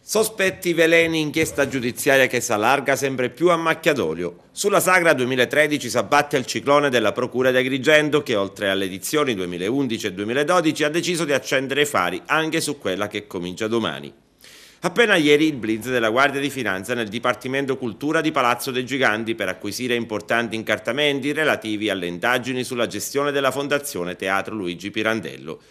Sospetti veleni, inchiesta giudiziaria che s'allarga sempre più a macchia d'olio. Sulla Sagra 2013 s'abbatte il ciclone della Procura di Agrigento che, oltre alle edizioni 2011 e 2012, ha deciso di accendere i fari anche su quella che comincia domani. Appena ieri il blitz della Guardia di Finanza nel Dipartimento Cultura di Palazzo dei Giganti per acquisire importanti incartamenti relativi alle indagini sulla gestione della Fondazione Teatro Luigi Pirandello.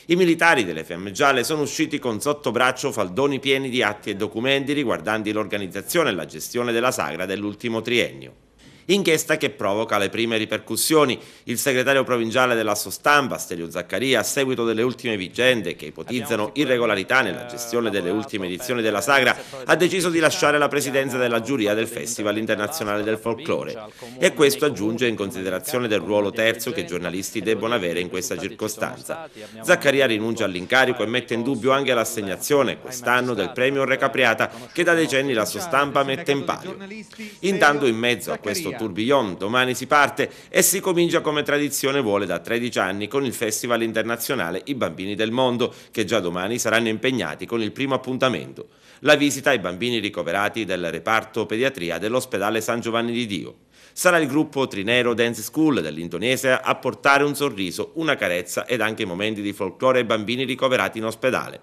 I militari delle Fiamme Gialle sono usciti con sotto braccio faldoni pieni di atti e documenti riguardanti l'organizzazione e la gestione della Sagra dell'ultimo triennio. Inchiesta che provoca le prime ripercussioni. Il segretario provinciale dell'Assostampa, Stelio Zaccaria, a seguito delle ultime vicende che ipotizzano irregolarità nella gestione delle ultime edizioni della Sagra, ha deciso di lasciare la presidenza della giuria del Festival Internazionale del Folklore. E questo aggiunge in considerazione del ruolo terzo che i giornalisti debbono avere in questa circostanza. Zaccaria rinuncia all'incarico e mette in dubbio anche l'assegnazione quest'anno del premio Re Capriata che da decenni l'Assostampa mette in palio. Intanto, in mezzo a questo tourbillon, domani si parte e si comincia come tradizione vuole da 13 anni con il Festival Internazionale I Bambini del Mondo, che già domani saranno impegnati con il primo appuntamento, la visita ai bambini ricoverati del reparto pediatria dell'ospedale San Giovanni di Dio. Sarà il gruppo Trinero Dance School dell'Indonesia a portare un sorriso, una carezza ed anche momenti di folklore ai bambini ricoverati in ospedale.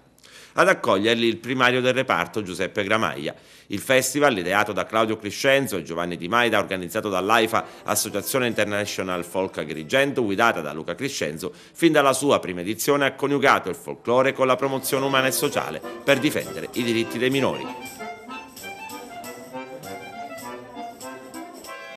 Ad accoglierli il primario del reparto Giuseppe Gramaglia. Il festival, ideato da Claudio Crescenzo e Giovanni Di Maida, organizzato dall'AIFA, Associazione International Folk Agrigento, guidata da Luca Crescenzo, fin dalla sua prima edizione ha coniugato il folklore con la promozione umana e sociale per difendere i diritti dei minori.